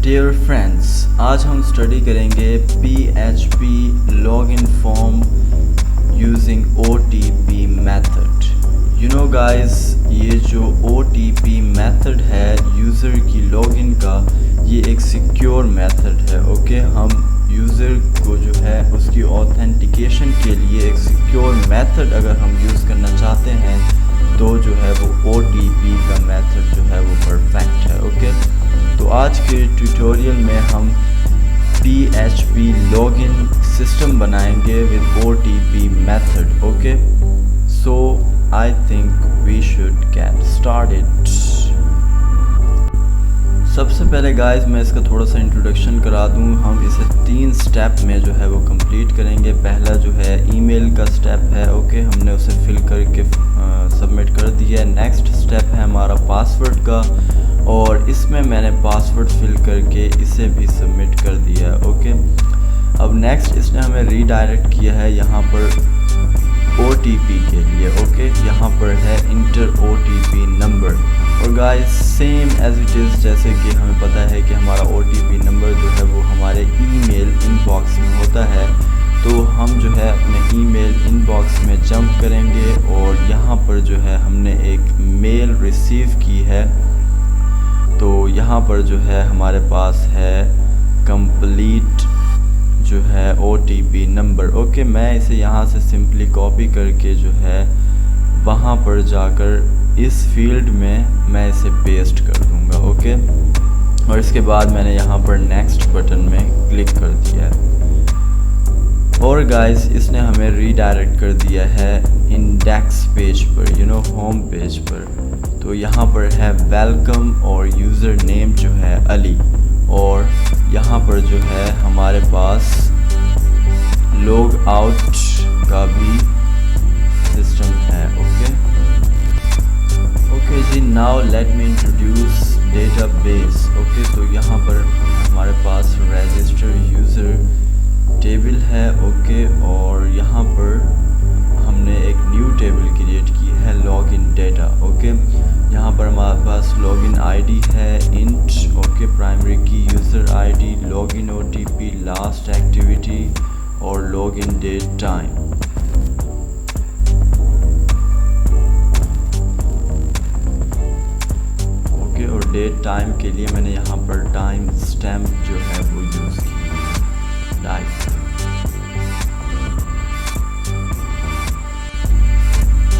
Dear friends, आज हम study करेंगे PHP login form using OTP method. You know guys, ये जो OTP मेथड है यूज़र की लॉगिन का, ये एक सिक्योर मेथड है। ओके, हम यूज़र को जो है उसकी ऑथेंटिकेशन के लिए एक सिक्योर मेथड अगर हम यूज़ करना चाहते हैं तो जो है वो OTP का मेथड जो है वो परफेक्ट है। ओके, तो आज के ट्यूटोरियल में हम PHP लॉगिन सिस्टम बनाएंगे with OTP method. Okay, so I think we should get started. सबसे पहले गाइस मैं इसका थोड़ा सा इंट्रोडक्शन करा दूं। हम इसे 3 स्टेप में जो है वो कंप्लीट करेंगे। पहला जो है ईमेल का स्टेप है। ओके, हमने उसे फिल करके सबमिट कर दिया है। नेक्स्ट स्टेप है हमारा पासवर्ड का, और इसमें मैंने पासवर्ड फिल करके इसे भी सबमिट कर दिया है। ओके, अब नेक्स्ट इसने हमें रीडायरेक्ट किया है यहाँ पर OTP के लिए। ओके, यहाँ पर है इंटर OTP नंबर। और guys same as it is, जैसे कि हमें पता है कि हमारा OTP नंबर जो है वो हमारे ईमेल इनबॉक्स में होता है, तो हम जो है अपने ईमेल इनबॉक्स में जंप करेंगे और यहाँ पर जो है हमने एक मेल रिसीव की है। तो यहाँ पर जो है हमारे पास है कंप्लीट जो है OTP नंबर। ओके, मैं इसे यहाँ से सिंपली कॉपी करके जो है वहाँ पर जाकर इस फील्ड में मैं इसे पेस्ट कर दूँगा। ओके, और इसके बाद मैंने यहाँ पर नेक्स्ट बटन में क्लिक कर दिया है। और गाइस इसने हमें रीडायरेक्ट कर दिया है इंडेक्स पेज पर, यू नो होम पेज पर। तो यहाँ पर है वेलकम और यूज़र नेम जो है अली, और यहाँ पर जो है हमारे पास लॉग आउट का भी सिस्टम है। ओके जी, now let me introduce database. Okay, तो यहाँ पर हमारे पास रजिस्टर यूज़र टेबल है। ओके, और यहाँ पर हमने एक न्यू टेबल क्रिएट की है लॉगिन डेटा। ओके, यहाँ पर हमारे पास लॉगिन आईडी है इंट। ओके, प्राइमरी की user ID, login OTP, last activity और लॉगिन डेट टाइम। ओके, और डेट टाइम के लिए मैंने यहाँ पर टाइम स्टैम्प जो है वो यूज़ की टाइप।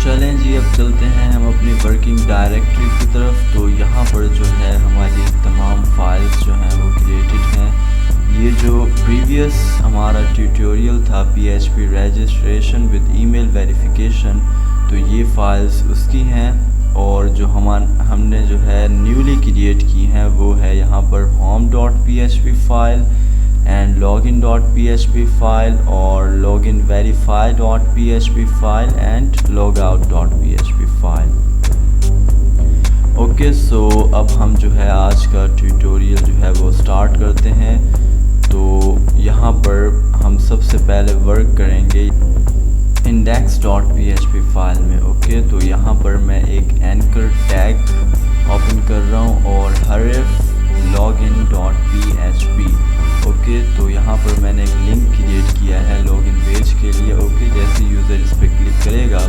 चलें जी, अब चलते हैं हम अपनी वर्किंग डायरेक्टरी की तरफ। तो यहाँ पर जो है हमारी तमाम फाइल्स जो हैं वो क्रिएटेड हैं। ये जो प्रीवियस हमारा ट्यूटोरियल था PHP registration with email verification, तो ये फाइल्स उसकी हैं। और जो हमने जो है न्यूली क्रिएट की हैं वो है यहाँ पर home.php file and login.php file और loginverify.php file and logout.php file. Okay, so अब हम जो है आज का ट्यूटोरियल जो है वो स्टार्ट करते हैं। तो यहाँ पर हम सबसे पहले वर्क करेंगे index.php फाइल में। ओके, तो यहाँ पर मैं एक एंकर टैग ओपन कर रहा हूँ और href login.php। ओके, तो यहाँ पर मैंने एक लिंक क्रिएट किया है लॉगिन पेज के लिए। ओके, जैसे यूज़र इस पर क्लिक करेगा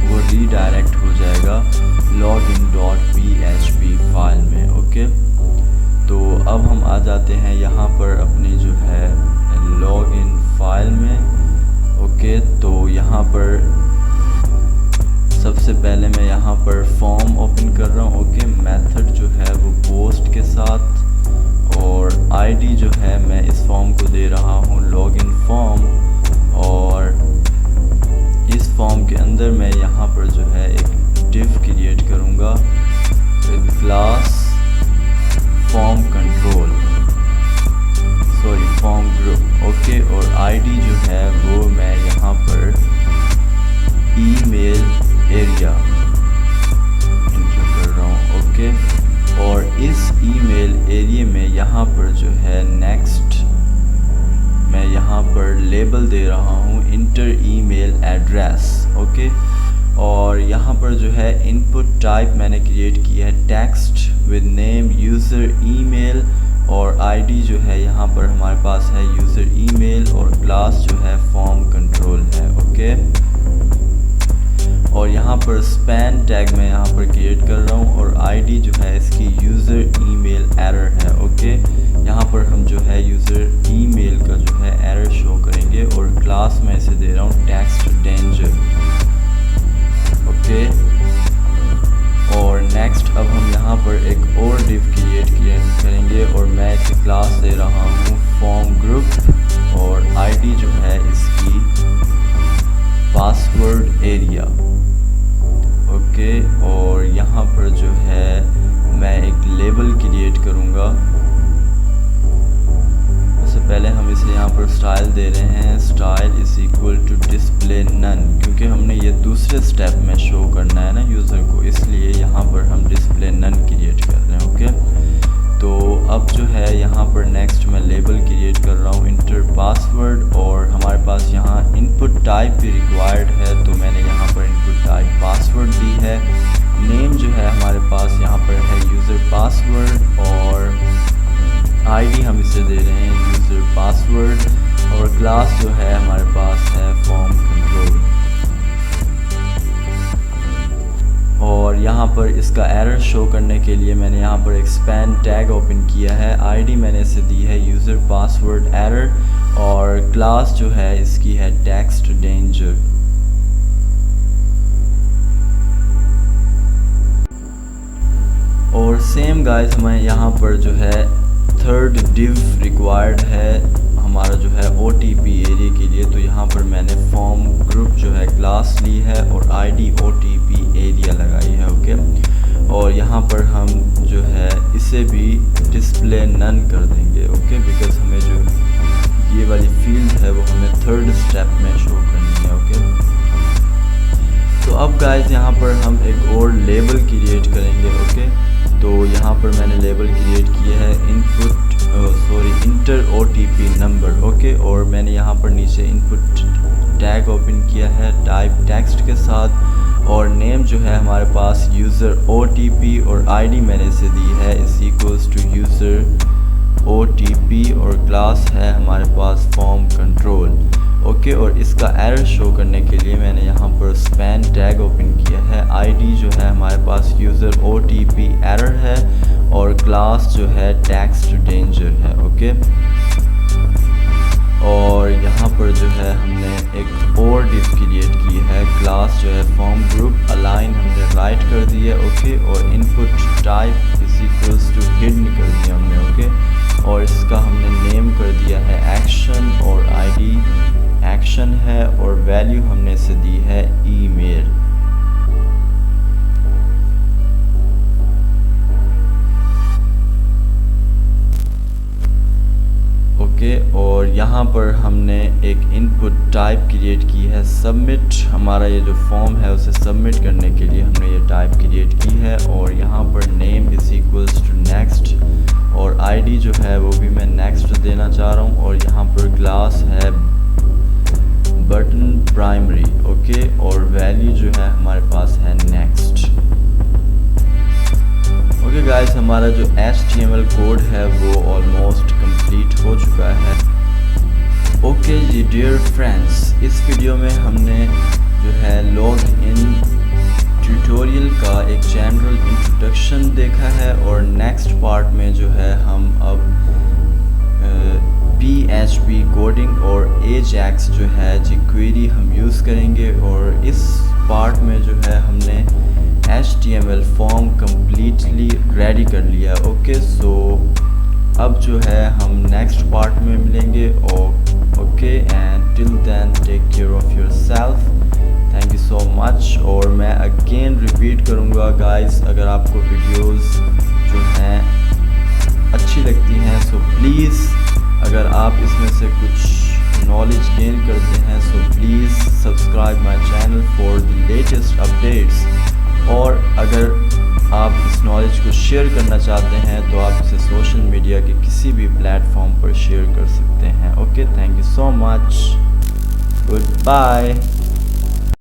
वो रीडायरेक्ट हो जाएगा login.php फाइल में। ओके, तो अब हम आ जाते हैं यहाँ पर अपनी जो है लॉगिन फाइल में। ओके, तो यहाँ पर सबसे पहले मैं यहाँ पर फॉर्म ओपन कर रहा हूँ। ओके, मेथड जो है वो पोस्ट के साथ, और आईडी जो है मैं इस फॉर्म को दे रहा हूँ लॉगिन फॉर्म। और इस फॉर्म के अंदर मैं यहाँ पर जो है एक डिव क्रिएट करूँगा with class form control, sorry form group. Okay, और आईडी जो है वो मैं यहाँ पर ईमेल एरिया एंटर कर रहा हूँ। ओके, और इस ईमेल एरिया में यहाँ पर जो है नेक्स्ट मैं यहाँ पर लेबल दे रहा हूँ इंटर ईमेल एड्रेस। ओके, और यहाँ पर जो है इनपुट टाइप मैंने क्रिएट किया है text with name user email और आईडी जो है यहाँ पर हमारे पास है यूज़र ईमेल और क्लास जो है फॉर्म कंट्रोल है। ओके, और यहाँ पर स्पैन टैग मैं यहाँ पर क्रिएट कर रहा हूँ और आईडी जो है इसकी यूज़र ईमेल एरर है। ओके, यहाँ पर हम जो है यूज़र ईमेल का जो है एरर शो करेंगे और क्लास में इसे दे रहा हूँ टेक्स्ट डेंजर। ओके, और नेक्स्ट अब हम यहाँ पर एक और डिव क्रिएट करेंगे और मैं इसे क्लास दे रहा हूँ फॉर्म ग्रुप और आईडी जो है इसकी पासवर्ड एरिया। ओके, और यहाँ पर जो है मैं एक लेबल क्रिएट करूँगा। उससे पहले हम इसे यहाँ पर स्टाइल दे रहे हैं, style is equal to display none, क्योंकि हमने ये दूसरे स्टेप में शो करना है ना यूज़र को, इसलिए यहाँ पर हम डिस्प्ले नन क्रिएट कर रहे हैं। ओके, तो अब जो है यहाँ पर नेक्स्ट मैं लेबल क्रिएट कर रहा हूँ इंटर पासवर्ड और हमारे पास यहाँ इनपुट टाइप भी रिक्वायर्ड है, तो मैंने यहाँ पर इनपुट टाइप पासवर्ड दी है। नेम जो है हमारे पास यहाँ पर है यूज़र पासवर्ड और आईडी हम इसे दे रहे हैं यूज़र पासवर्ड और क्लास जो है हमारे पास है फॉर्म कंट्रोल। और यहाँ पर इसका एरर शो करने के लिए मैंने यहाँ पर एक स्पैन टैग ओपन किया है। आईडी मैंने इसे दी है यूज़र पासवर्ड एरर और क्लास जो है इसकी है टेक्स्ट डेंजर। और सेम गाइस हमें यहाँ पर जो है थर्ड डिव रिक्वायर्ड है हमारा जो है OTP एरिया के लिए, तो यहाँ पर मैंने फॉर्म ग्रुप जो है क्लास ली है और आईडी OTP एरिया लगाई है। ओके, और यहाँ पर हम जो है इसे भी डिस्प्ले नन कर देंगे। ओके, बिकॉज हमें जो ये वाली फील्ड है वो हमें थर्ड स्टेप में शो करनी है। ओके, तो अब गाइस यहाँ पर हम एक और लेबल क्रिएट करेंगे। ओके, तो यहाँ पर मैंने लेबल क्रिएट किया है इंटर OTP नंबर। ओके, और मैंने यहाँ पर नीचे इनपुट टैग ओपन किया है टाइप टेक्स्ट के साथ और नेम जो है हमारे पास यूज़र OTP और आईडी मैंने इसे दी है is equals to user OTP और क्लास है हमारे पास फॉर्म कंट्रोल। ओके, और इसका एरर शो करने के लिए मैंने यहाँ पर स्पैन टैग ओपन किया है। आईडी जो है हमारे पास यूज़र OTP एरर है और क्लास जो है टेक्स्ट डेंजर है। ओके, और यहाँ पर जो है हमने एक और डिव क्रिएट की है, क्लास जो है फॉर्म ग्रुप अलाइन हमने राइट कर दिया। ओके, और input type is equals to hidden कर दिया हमने। ओके, और इसका हमने नेम कर दिया है एक्शन और आईडी एक्शन है और वैल्यू हमने इसे दी है ईमेल। ओके, और यहाँ पर हमने एक इनपुट टाइप क्रिएट की है सबमिट। हमारा ये जो फॉर्म है उसे सबमिट करने के लिए हमने ये टाइप क्रिएट की है और यहाँ पर name is equals to next और आईडी जो है वो भी मैं नेक्स्ट देना चाह रहा हूँ और यहाँ पर क्लास है बटन प्राइमरी। ओके, और वैल्यू जो है हमारे पास है नेक्स्ट। ओके गाइस, हमारा जो HTML कोड है वो ऑलमोस्ट कंप्लीट हो चुका है। ओके जी डियर फ्रेंड्स, इस वीडियो में हमने जो है लॉग इन ट्यूटोरियल का एक जनरल इंट्रोडक्शन देखा है और नेक्स्ट पार्ट में जो है हम अब PHP कोडिंग और AJAX जो है jQuery हम यूज़ करेंगे और इस पार्ट में जो है हमने HTML फॉर्म कम्प्लीटली रेडी कर लिया। ओके, सो अब जो है हम नेक्स्ट पार्ट में मिलेंगे। Okay, and till then take care of yourself. Thank you so much. और मैं अगेन रिपीट करूँगा गाइस, अगर आपको वीडियोस जो हैं अच्छी लगती हैं सो प्लीज़, अगर आप इसमें से कुछ नॉलेज गेन करते हैं so please subscribe my channel for the latest updates. और अगर आप इस नॉलेज को शेयर करना चाहते हैं तो आप इसे सोशल मीडिया के किसी भी प्लेटफॉर्म पर शेयर कर सकते हैं। Okay, thank you so much, good bye.